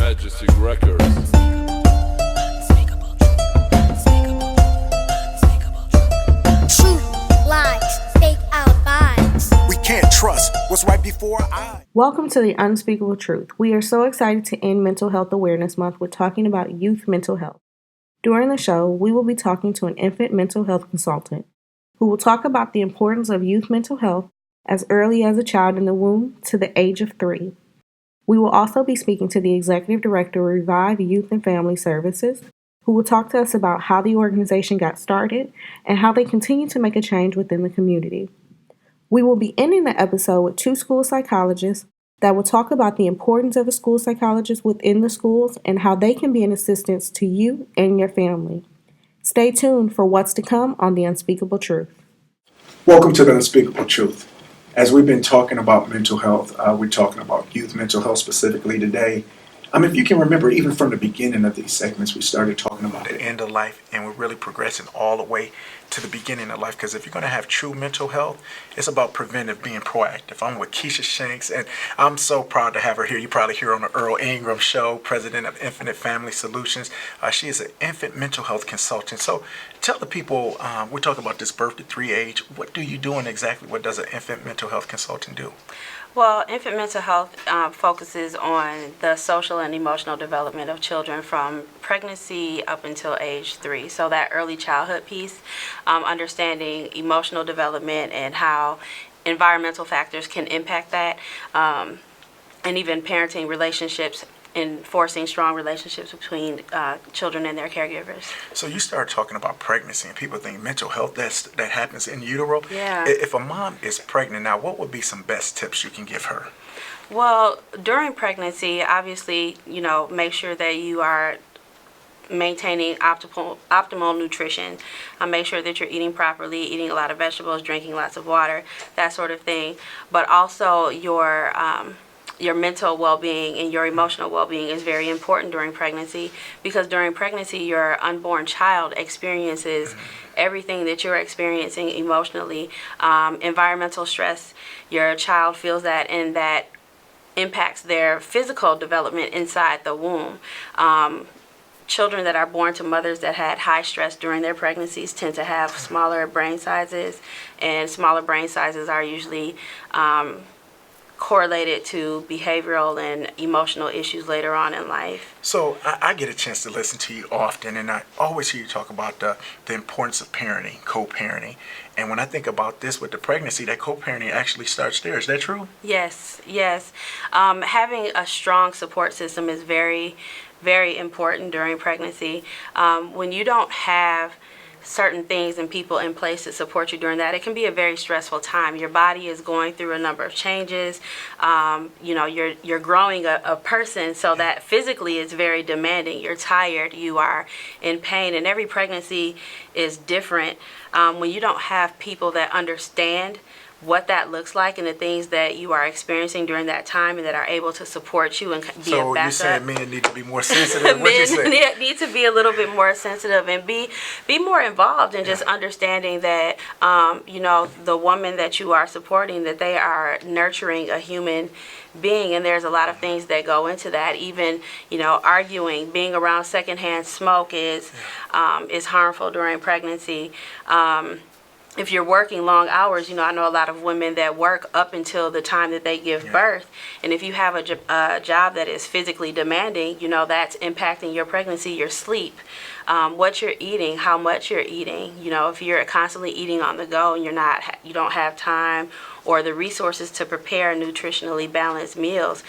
Majesty Records. True lies, fake alibis. We can't trust what's right before our eyes. Welcome to the Unspeakable Truth. We are so excited to end Mental Health Awareness Month with talking about youth mental health. During the show, we will be talking to an infant mental health consultant who will talk about the importance of youth mental health as early as a child in the womb to the age of 3. We will also be speaking to the Executive Director of Revive Youth and Family Services, who will talk to us about how the organization got started and how they continue to make a change within the community. We will be ending the episode with 2 school psychologists that will talk about the importance of a school psychologist within the schools and how they can be an assistance to you and your family. Stay tuned for what's to come on The Unspeakable Truth. Welcome to the Unspeakable Truth. As we've been talking about mental health, we're talking about youth mental health specifically today. If you can remember, even from the beginning of these segments, we started talking about the end of life, and we're really progressing all the way to the beginning of life. Because if you're going to have true mental health, it's about preventive, being proactive. I'm with Keisha Shanks, and I'm so proud to have her here. You probably hear her on the Earl Ingram Show, president of Infinite Family Solutions. She is an infant mental health consultant. So tell the people, we're talking about this birth to 3 age. What do you do, and exactly what does an infant mental health consultant do? Well, infant mental health focuses on the social and emotional development of children from pregnancy up until age 3. So that early childhood piece, understanding emotional development and how environmental factors can impact that, and even parenting relationships, enforcing strong relationships between children and their caregivers. So you start talking about pregnancy, and people think mental health that happens in utero. Yeah. If a mom is pregnant now, what would be some best tips you can give her? Well, during pregnancy, obviously, make sure that you are maintaining optimal nutrition. Make sure that you're eating properly, eating a lot of vegetables, drinking lots of water, that sort of thing. But also your mental well-being and your emotional well-being is very important during pregnancy, because during pregnancy your unborn child experiences everything that you're experiencing emotionally. Environmental stress, your child feels that, and that impacts their physical development inside the womb. Children that are born to mothers that had high stress during their pregnancies tend to have smaller brain sizes, and smaller brain sizes are usually correlated to behavioral and emotional issues later on in life. So I get a chance to listen to you often, and I always hear you talk about the importance of parenting, co-parenting. And when I think about this with the pregnancy, that co-parenting actually starts there. Is that true? Yes. Having a strong support system is very, very important during pregnancy. When you don't have certain things and people in place to support you during that, it can be a very stressful time. Your body is going through a number of changes. You're growing a person, so that physically it's very demanding. You're tired, you are in pain, and every pregnancy is different. When you don't have people that understand what that looks like and the things that you are experiencing during that time, and that are able to support you and be a backup. So you're saying men need to be more sensitive? Men need to be a little bit more sensitive and be more involved in just understanding that the woman that you are supporting, that they are nurturing a human being, and there's a lot of things that go into that. Even arguing, being around secondhand smoke is harmful during pregnancy. If you're working long hours, I know a lot of women that work up until the time that they give birth. And if you have a job that is physically demanding, that's impacting your pregnancy, your sleep, what you're eating, how much you're eating. If you're constantly eating on the go and you don't have time or the resources to prepare nutritionally balanced meals,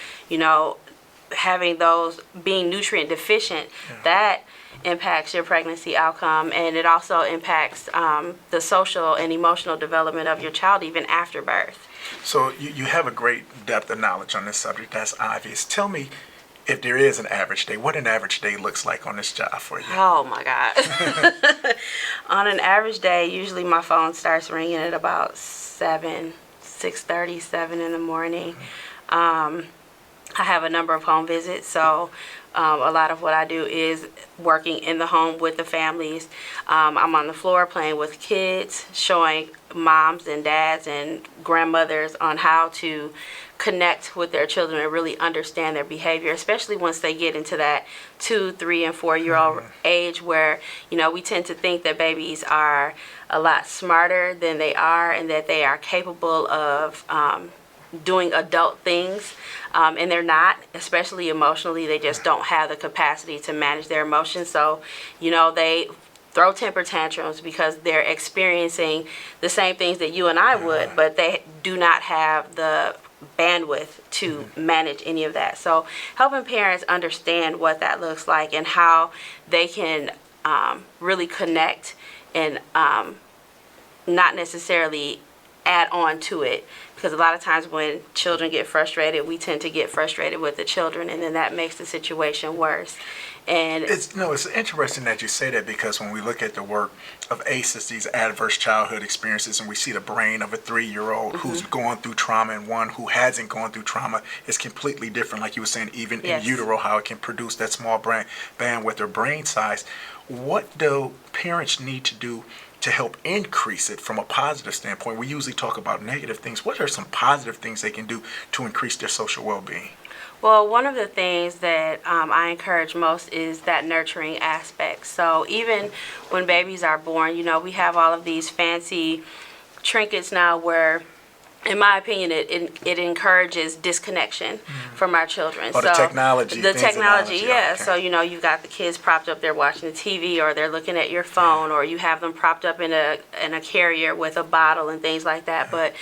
having those, being nutrient deficient, that impacts your pregnancy outcome, and it also impacts the social and emotional development of your child even after birth. So you have a great depth of knowledge on this subject. That's obvious. Tell me, if there is an average day, what an average day looks like on this job for you. Oh my God. On an average day, usually my phone starts ringing at about 6:30, 7 in the morning. I have a number of home visits, so a lot of what I do is working in the home with the families. I'm on the floor playing with kids, showing moms and dads and grandmothers on how to connect with their children and really understand their behavior, especially once they get into that 2, 3, and 4-year-old age where, we tend to think that babies are a lot smarter than they are and that they are capable of doing adult things, and they're not, especially emotionally. They just don't have the capacity to manage their emotions. So, they throw temper tantrums because they're experiencing the same things that you and I would, but they do not have the bandwidth to manage any of that. So helping parents understand what that looks like and how they can really connect and not necessarily add on to it, because a lot of times when children get frustrated, we tend to get frustrated with the children, and then that makes the situation worse. And it's interesting that you say that, because when we look at the work of ACEs, these adverse childhood experiences, and we see the brain of a 3-year-old who's going through trauma and one who hasn't gone through trauma, is completely different. Like you were saying, even in utero, how it can produce that small brain bandwidth or brain size. What do parents need to do to help increase it from a positive standpoint? We usually talk about negative things. What are some positive things they can do to increase their social well-being? Well, one of the things that I encourage most is that nurturing aspect. So even when babies are born, we have all of these fancy trinkets now where, in my opinion, it encourages disconnection from our children. Oh, the technology. The technology, yeah. Okay. So, you've got the kids propped up, they're watching the TV, or they're looking at your phone, or you have them propped up in a carrier with a bottle and things like that. But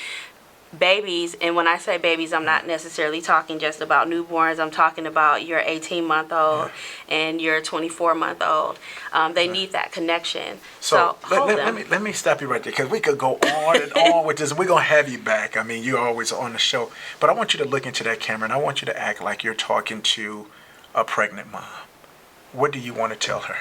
babies, and when I say babies, I'm not necessarily talking just about newborns. I'm talking about your 18-month-old and your 24-month-old. They need that connection. So let me stop you right there, because we could go on and on with this. We're going to have you back. I mean, you're always on the show. But I want you to look into that camera, and I want you to act like you're talking to a pregnant mom. What do you want to tell her?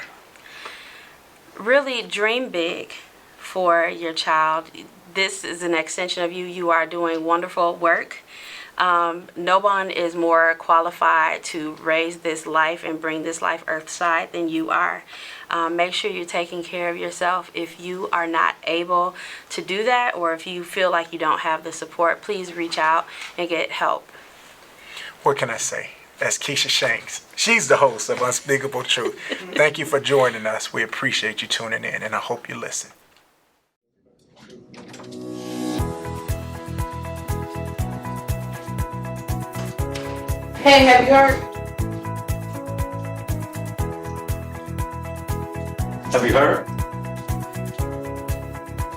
Really dream big for your child. This is an extension of you. You are doing wonderful work. No one is more qualified to raise this life and bring this life earthside than you are. Make sure you're taking care of yourself. If you are not able to do that, or if you feel like you don't have the support, please reach out and get help. What can I say? That's Keisha Shanks. She's the host of Unspeakable Truth. Thank you for joining us. We appreciate you tuning in, and I hope you listen. Hey, have you heard? Have you heard?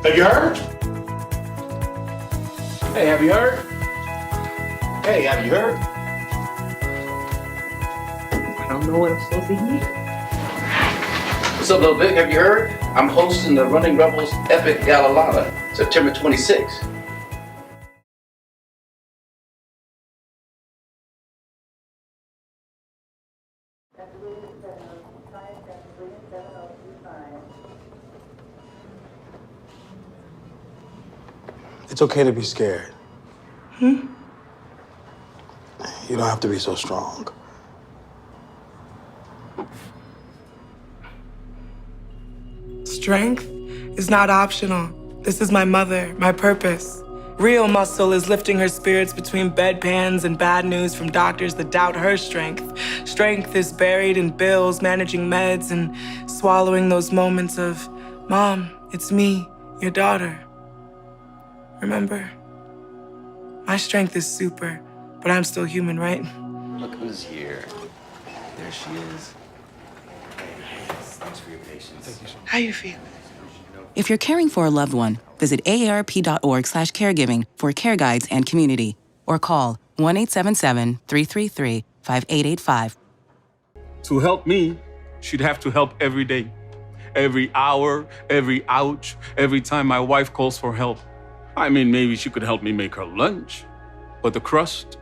Have you heard? Hey, have you heard? Hey, have you heard? I don't know what I'm supposed to hear. What's up, Lil Vic? Have you heard? I'm hosting the Running Rebels Epic Galalala, September 26th. It's okay to be scared. You don't have to be so strong. Strength is not optional. This is my mother, my purpose. Real muscle is lifting her spirits between bedpans and bad news from doctors that doubt her strength. Strength is buried in bills, managing meds, and swallowing those moments of, Mom, it's me, your daughter. Remember? My strength is super, but I'm still human, right? Look who's here. There she is. Hey, thanks for your patience. How you feel? If you're caring for a loved one, visit aarp.org/caregiving for care guides and community, or call 1-877-333-5885. To help me, she'd have to help every day. Every hour, every ouch, every time my wife calls for help. I mean, maybe she could help me make her lunch, but the crust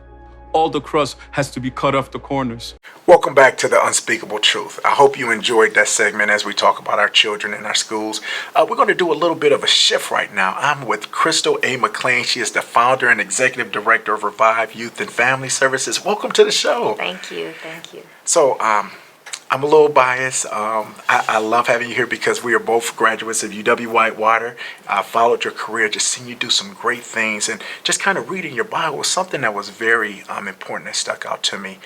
All the crust has to be cut off the corners. Welcome back to The Unspeakable Truth. I hope you enjoyed that segment as we talk about our children in our schools. We're going to do a little bit of a shift right now. I'm with Crystal A. McLean. She is the founder and executive director of Revive Youth and Family Services. Welcome to the show. Thank you. Thank you. So, I'm a little biased. I love having you here because we are both graduates of UW-Whitewater. I followed your career, just seeing you do some great things, and just kind of reading your bio was something that was very important that stuck out to me.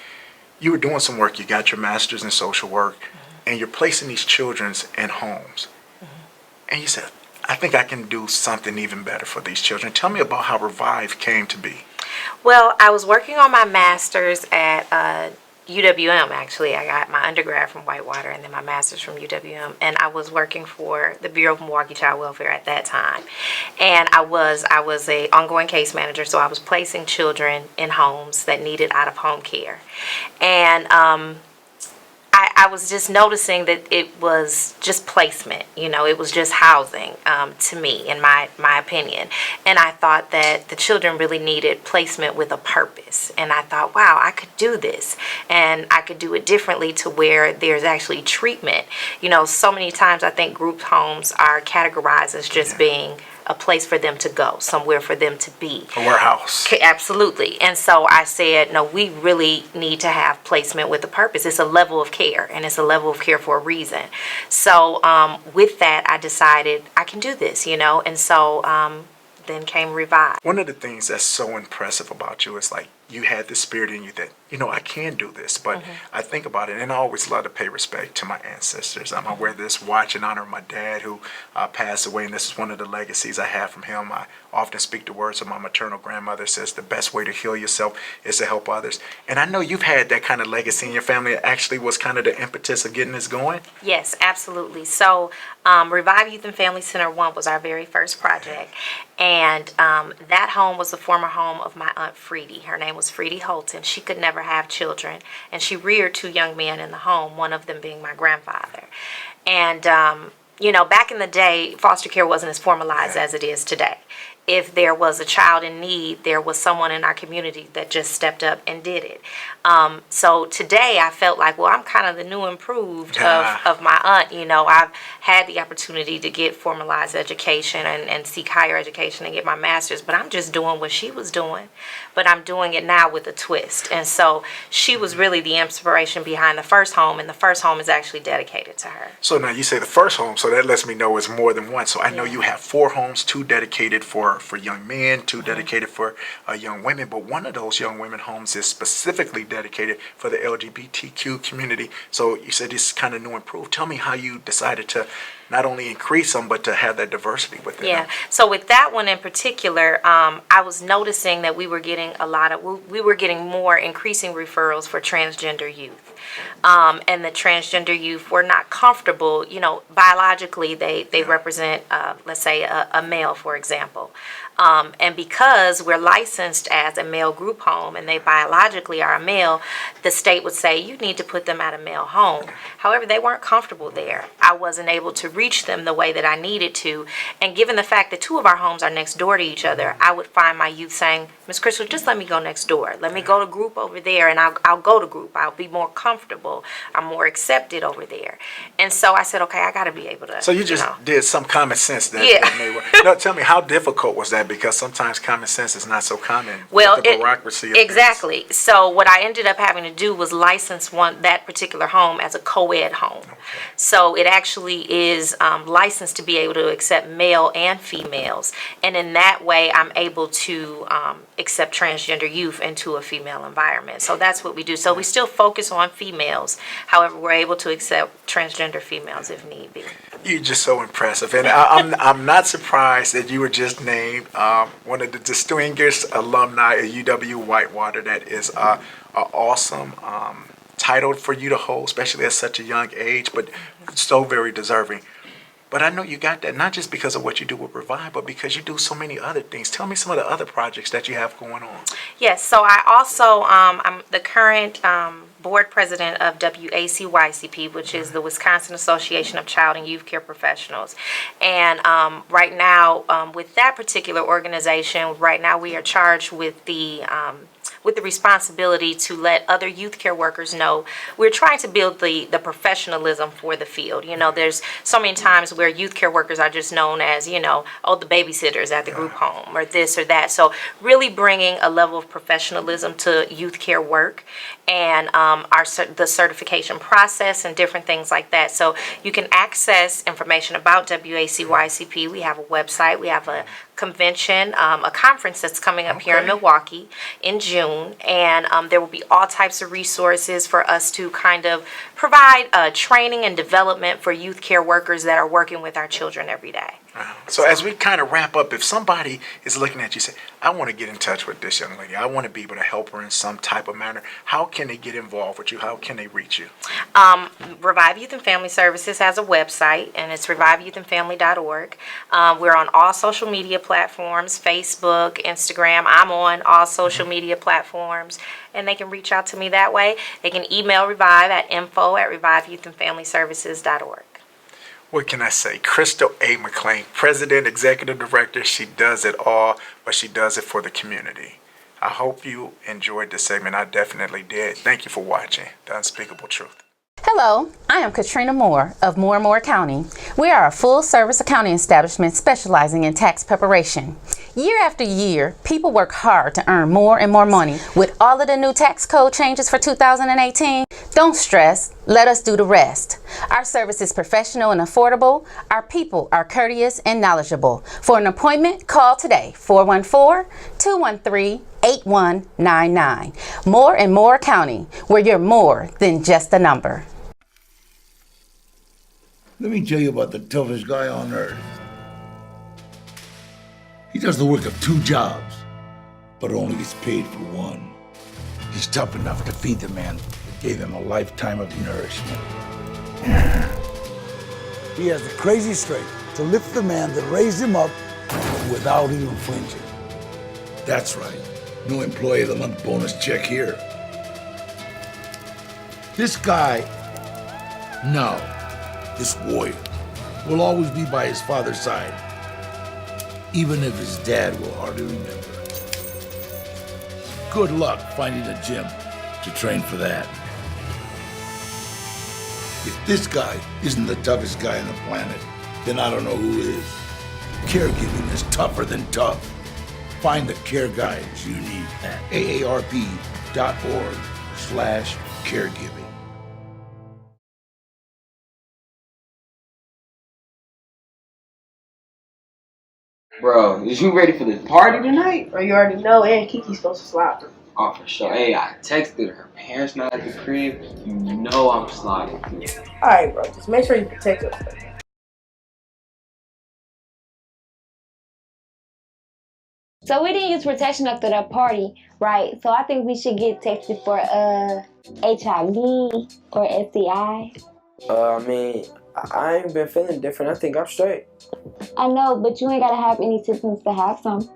You were doing some work. You got your master's in social work, and you're placing these children in homes. And you said, I think I can do something even better for these children. Tell me about how Revive came to be. Well, I was working on my master's at UWM, actually. I got my undergrad from Whitewater and then my master's from UWM, and I was working for the Bureau of Milwaukee Child Welfare at that time. And I was a ongoing case manager, so I was placing children in homes that needed out-of-home care. And I was just noticing that it was just placement, it was just housing to me, in my opinion. And I thought that the children really needed placement with a purpose. And I thought, wow, I could do this. And I could do it differently to where there's actually treatment. So many times I think group homes are categorized as just being a place for them to go, somewhere for them to be. A warehouse. Absolutely. And so I said, no, we really need to have placement with a purpose. It's a level of care, and it's a level of care for a reason. So with that, I decided I can do this, and so then came Revive. One of the things that's so impressive about you is like you had this spirit in you that, I can do this. But I think about it, and I always love to pay respect to my ancestors. I wear this watch in honor of my dad who passed away, and this is one of the legacies I have from him. I often speak the words of my maternal grandmother, says the best way to heal yourself is to help others. And I know you've had that kind of legacy in your family. It actually was kind of the impetus of getting this going. Yes, absolutely. So Revive Youth and Family Center 1 was our very first project. And that home was the former home of my Aunt Freedy. Her name was Freedy Holton. She could never have children, and she reared 2 young men in the home, one of them being my grandfather. And, back in the day, foster care wasn't as formalized as it is today. If there was a child in need, there was someone in our community that just stepped up and did it. So today I felt like, well, I'm kind of the new improved of my aunt. I've had the opportunity to get formalized education and seek higher education and get my master's, but I'm just doing what she was doing, but I'm doing it now with a twist. And so she was really the inspiration behind the first home, and the first home is actually dedicated to her. So now you say the first home, so that lets me know it's more than one. So I know you have 4 homes, 2 dedicated for young men, 2 dedicated for young women, but one of those young women homes is specifically dedicated for the LGBTQ community. So you said it's kind of new and improved. Tell me how you decided to not only increase them, but to have that diversity within them. So with that one in particular, I was noticing that we were getting more increasing referrals for transgender youth. And the transgender youth were not comfortable, biologically they represent, let's say a male, for example. And because we're licensed as a male group home and they biologically are a male, the state would say you need to put them at a male home. However, they weren't comfortable there. I wasn't able to reach them the way that I needed to. And given the fact that 2 of our homes are next door to each other, I would find my youth saying, Miss Crystal, just let me go next door. Let me go to group over there, and I'll go to group. I'll be more comfortable. I'm more accepted over there. And so I said, okay, I got to be able to. So you just did some common sense that made work. No, tell me, how difficult was that? Because sometimes common sense is not so common. Well, the bureaucracy of exactly. things. So what I ended up having to do was license that particular home as a co-ed home. Okay. So it actually is licensed to be able to accept male and females, and in that way, I'm able to accept transgender youth into a female environment. So that's what we do. So we still focus on females. However, we're able to accept transgender females if need be. You're just so impressive, and I'm not surprised that you were just named one of the distinguished alumni at UW-Whitewater. That is an awesome title for you to hold, especially at such a young age, but so very deserving. But I know you got that not just because of what you do with Revive, but because you do so many other things. Tell me some of the other projects that you have going on. Yes, so I also, I'm the current board president of WACYCP, which is the Wisconsin Association of Child and Youth Care Professionals. And right now, with that particular organization, right now we are charged with the with the responsibility to let other youth care workers know we're trying to build the professionalism for the field. You know, there's so many times where youth care workers are just known as, you know, oh, the babysitters at the group home or this or that. So really bringing a level of professionalism to youth care work and the certification process and different things like that. So you can access information about WACYCP. We have a website. We have a convention, a conference that's coming up here in Milwaukee in June, and there will be all types of resources for us to kind of provide training and development for youth care workers that are working with our children every day. So as we kind of wrap up, if somebody is looking at you and say, I want to get in touch with this young lady, I want to be able to help her in some type of manner, how can they get involved with you? How can they reach you? Revive Youth and Family Services has a website, and it's reviveyouithandfamily.org. We're on all social media platforms, Facebook, Instagram. I'm on all social media platforms, and they can reach out to me that way. They can email Revive at info@reviveyouithandfamilyservices.org. What can I say? Crystal A. McClain, President, Executive Director. She does it all, but she does it for the community. I hope you enjoyed this segment. I definitely did. Thank you for watching The Unspeakable Truth. Hello, I am Katrina Moore of Moore & Moore Accounting. We are a full-service accounting establishment specializing in tax preparation. Year after year, people work hard to earn more and more money. With all of the new tax code changes for 2018, don't stress, let us do the rest. Our service is professional and affordable. Our people are courteous and knowledgeable. For an appointment, call today, 414-213-8199. Moore & Moore Accounting, where you're more than just a number. Let me tell you about the toughest guy on earth. He does the work of 2 jobs, but only gets paid for one. He's tough enough to feed the man that gave him a lifetime of nourishment. He has the crazy strength to lift the man that raised him up without even flinching. That's right. No employee of the month bonus check here. This guy, this warrior, will always be by his father's side, even if his dad will hardly remember. Good luck finding a gym to train for that. If this guy isn't the toughest guy on the planet, then I don't know who is. Caregiving is tougher than tough. Find the care guides you need at aarp.org/caregiving. Bro, is you ready for this party tonight? Or you already know, and Kiki's supposed to slide through. Oh, for sure. Hey, I texted her parents not at the crib. You know I'm sliding through. Alright, bro, just make sure you protect yourself. So we didn't use protection after that party, right? So I think we should get tested for HIV or STI. I mean, I ain't been feeling different. I think I'm straight. I know, but you ain't gotta have any symptoms to have some.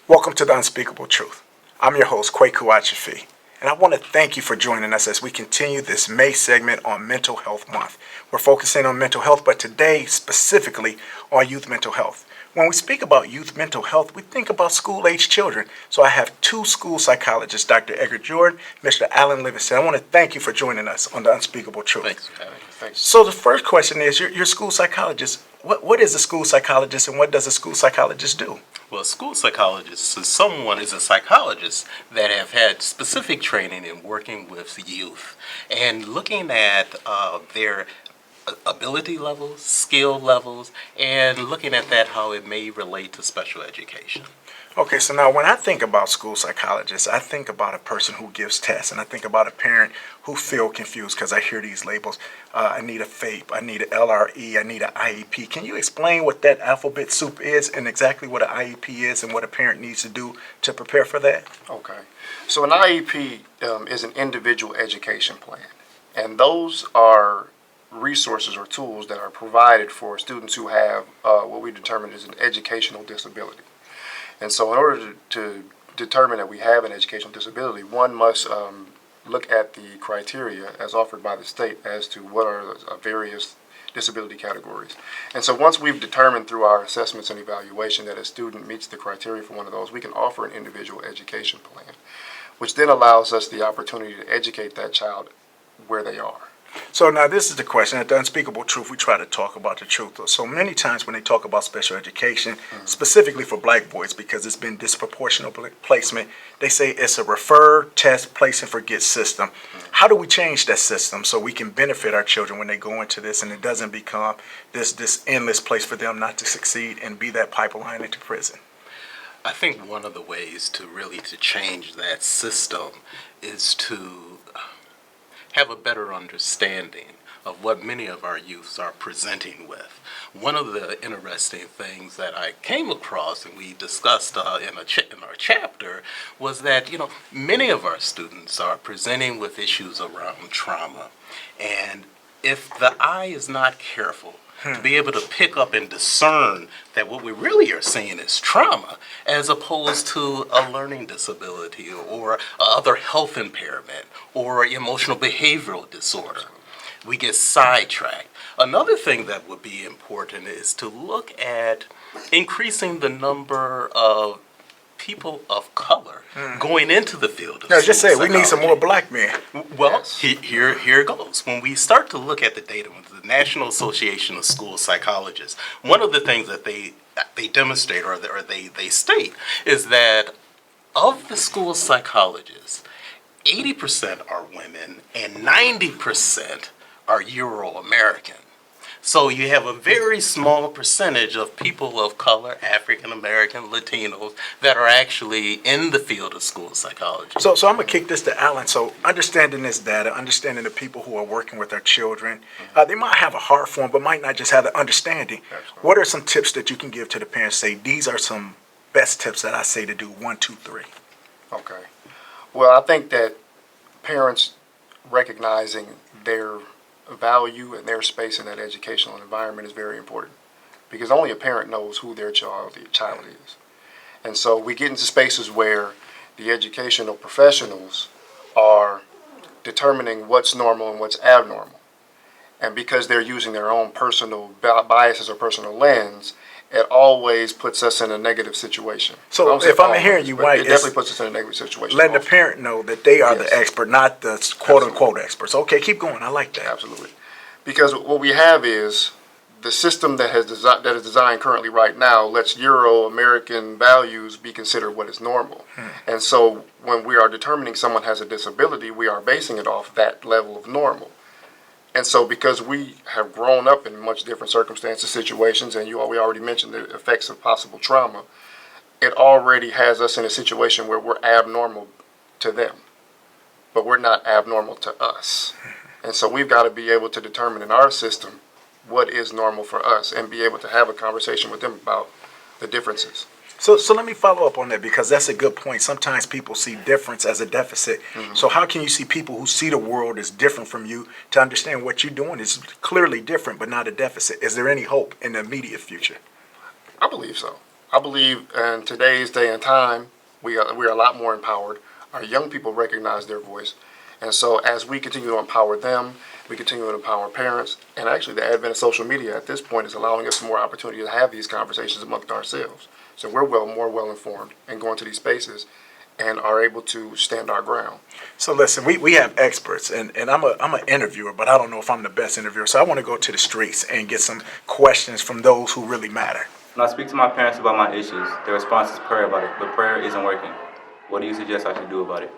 Welcome to The Unspeakable Truth. I'm your host, Kwaku Achifi, and I want to thank you for joining us as we continue this May segment on Mental Health Month. We're focusing on mental health, but today specifically on youth mental health. When we speak about youth mental health, we think about school-age children. So I have 2 school psychologists, Dr. Edgar Jordan, Mr. Alan Livingston. I want to thank you for joining us on The Unspeakable Truth. Thanks for having me. Thanks. So the first question is, you're a school psychologist. What is a school psychologist, and what does a school psychologist do? Well, a school psychologist is a psychologist that have had specific training in working with youth and looking at their ability levels, skill levels, and looking at that how it may relate to special education. Okay, so now when I think about school psychologists, I think about a person who gives tests, and I think about a parent who feel confused because I hear these labels. I need a FAPE, I need an LRE, I need an IEP. Can you explain what that alphabet soup is and exactly what an IEP is and what a parent needs to do to prepare for that? Okay, so an IEP is an individual education plan, and those are resources or tools that are provided for students who have what we determine is an educational disability. And so in order to determine that we have an educational disability, one must look at the criteria as offered by the state as to what are the various disability categories. And so once we've determined through our assessments and evaluation that a student meets the criteria for one of those, we can offer an individual education plan, which then allows us the opportunity to educate that child where they are. So now this is the question. At the Unspeakable Truth, we try to talk about the truth. So many times when they talk about special education, specifically for black boys, because it's been disproportionate placement, they say it's a refer, test, place, and forget system. How do we change that system so we can benefit our children when they go into this and it doesn't become this endless place for them not to succeed and be that pipeline into prison? I think one of the ways to change that system is to have a better understanding of what many of our youths are presenting with. One of the interesting things that I came across and we discussed in our chapter was that, many of our students are presenting with issues around trauma. And if the eye is not careful, to be able to pick up and discern that what we really are seeing is trauma as opposed to a learning disability or other health impairment or emotional behavioral disorder. We get sidetracked. Another thing that would be important is to look at increasing the number of people of color going into the field of just say we need some more black men. Well, here it goes. When we start to look at the data with the National Association of School Psychologists, one of the things that they demonstrate or they state is that of the school psychologists, 80% are women and 90% are Euro-American. So you have a very small percentage of people of color, African American, Latinos, that are actually in the field of school psychology. So I'm going to kick this to Alan. So understanding this data, understanding the people who are working with our children, they might have a heart for them, but might not just have the understanding. Absolutely. What are some tips that you can give to the parents? Say, these are some best tips that I say to do, 1, 2, 3. Okay. Well, I think that parents recognizing their value and their space in that educational environment is very important, because only a parent knows who their child is. And so we get into spaces where the educational professionals are determining what's normal and what's abnormal. And because they're using their own personal biases or personal lens, it always puts us in a negative situation. So if I'm hearing you right, it definitely puts us in a negative situation. Letting the parent know that they are the expert, not the quote-unquote experts. Okay, keep going. I like that. Absolutely. Because what we have is the system that is designed currently right now lets Euro-American values be considered what is normal. And so when we are determining someone has a disability, we are basing it off that level of normal. And so because we have grown up in much different circumstances, situations, and we already mentioned the effects of possible trauma, it already has us in a situation where we're abnormal to them, but we're not abnormal to us. And so we've got to be able to determine in our system what is normal for us and be able to have a conversation with them about the differences. So let me follow up on that, because that's a good point. Sometimes people see difference as a deficit. So how can you see people who see the world as different from you to understand what you're doing is clearly different but not a deficit? Is there any hope in the immediate future? I believe so. I believe in today's day and time, we are a lot more empowered. Our young people recognize their voice. And so as we continue to empower them, we continue to empower parents. And actually the advent of social media at this point is allowing us more opportunity to have these conversations amongst ourselves. So we're more well informed and go into these spaces and are able to stand our ground. So listen, we have experts, and I'm an interviewer, but I don't know if I'm the best interviewer. So I want to go to the streets and get some questions from those who really matter. When I speak to my parents about my issues, their response is prayer about it, but prayer isn't working. What do you suggest I should do about it?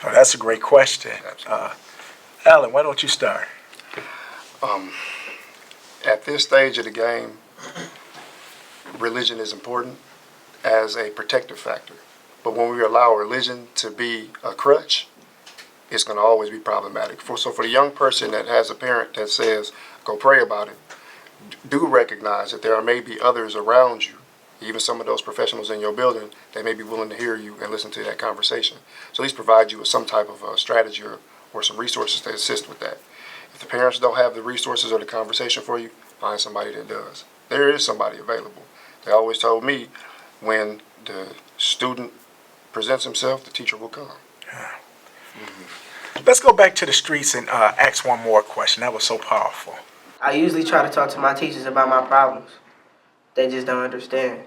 Oh, that's a great question. Alan, why don't you start? At this stage of the game, religion is important as a protective factor. But when we allow religion to be a crutch, it's going to always be problematic. So for the young person that has a parent that says, go pray about it, do recognize that there may be others around you, even some of those professionals in your building, that may be willing to hear you and listen to that conversation. So at least provide you with some type of strategy or some resources to assist with that. If the parents don't have the resources or the conversation for you, find somebody that does. There is somebody available. They always told me, when the student presents himself, the teacher will come. Let's go back to the streets and ask one more question. That was so powerful. I usually try to talk to my teachers about my problems. They just don't understand.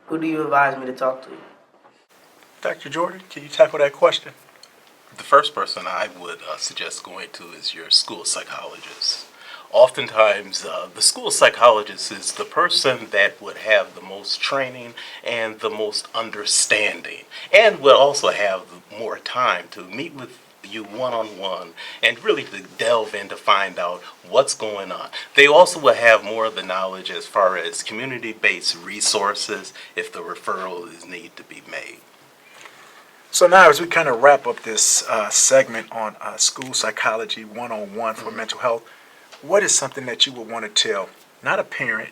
Who do you advise me to talk to? Dr. Jordan, can you tackle that question? The first person I would suggest going to is your school psychologist. Oftentimes, the school psychologist is the person that would have the most training and the most understanding, and will also have more time to meet with you one-on-one and really to delve in to find out what's going on. They also will have more of the knowledge as far as community-based resources if the referral is need to be made. So now as we kind of wrap up this segment on school psychology 101 for mental health, what is something that you would want to tell, not a parent,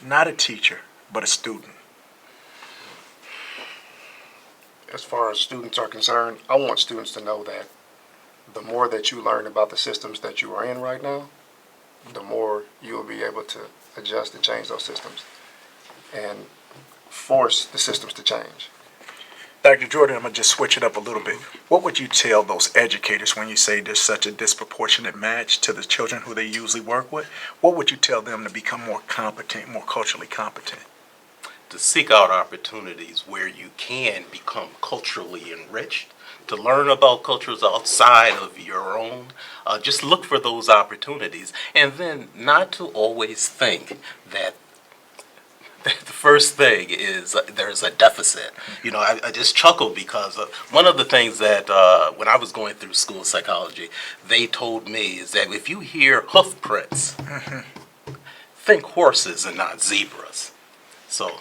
not a teacher, but a student? As far as students are concerned, I want students to know that the more that you learn about the systems that you are in right now, the more you will be able to adjust and change those systems and force the systems to change. Dr. Jordan, I'm going to just switch it up a little bit. What would you tell those educators when you say there's such a disproportionate match to the children who they usually work with? What would you tell them to become more competent, more culturally competent? To seek out opportunities where you can become culturally enriched, to learn about cultures outside of your own. Just look for those opportunities, and then not to always think that the first thing is there's a deficit. You know, I just chuckle because one of the things that when I was going through school psychology, they told me is that if you hear hoof prints, think horses and not zebras. So,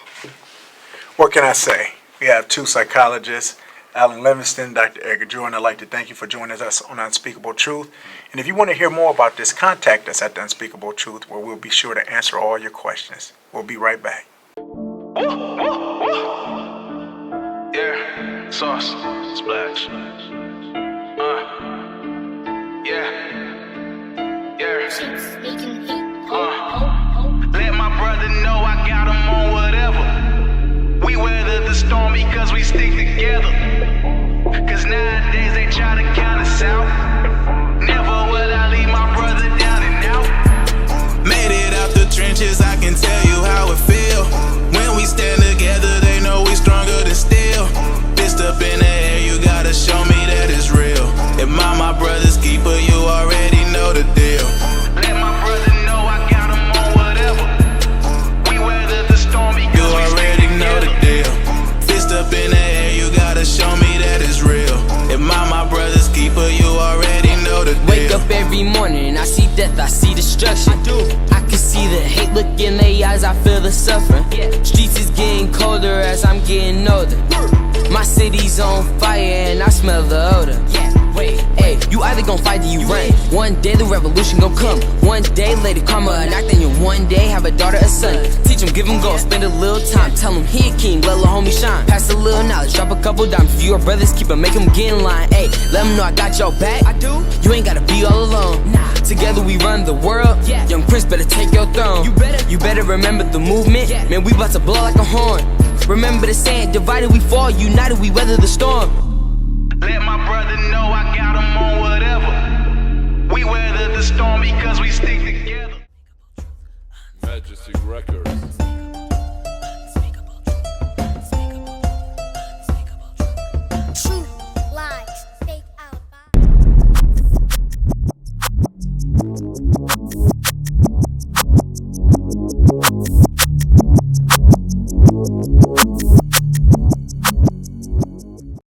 what can I say? We have two psychologists, Alan Livingston, Dr. Edgar Jordan. I'd like to thank you for joining us on Unspeakable Truth. And if you want to hear more about this, contact us at The Unspeakable Truth, where we'll be sure to answer all your questions. We'll be right back. Yeah, sauce, splash. Yeah. Let my brother know I got him on whatever. We weather the storm because we stick together. Cause nowadays they try to count us out. Never will I leave my brother down and out. Made it out the trenches, I can tell you how it feel. When we stand together, they know we stronger than steel. Fist up in the air, you gotta show me that it's real. If my brother's keeper, you already know the deal. Let my brother know I got him on whatever. We weather the storm because you already know the deal. Fist up in the air, you gotta show me that it's real. If my brother's keeper, you already know the deal. Wake up every morning, I see death, I see destruction. I can see the hate look in their eyes, I feel the suffering. Streets is getting colder as I'm getting older. My city's on fire and I smell the odor. Hey, you either gon' fight or you run. One day the revolution gon' come. One day lady karma knock, then you one day have a daughter, a son. Teach him, give him gold, spend a little time. Tell him he a king, let a homie shine. Pass a little knowledge, drop a couple dimes. If you are brothers, keep it, make him get in line. Hey, let him know I got your back. I do. You ain't gotta be all alone. Nah. Together we run the world. Yeah. Young Prince better take your throne. You better remember the movement. Yeah. Man, we about to blow like a horn. Remember the saying, divided we fall, united we weather the storm. Let my brother know I got him on whatever. We weather the storm because we stick together. Majesty Records.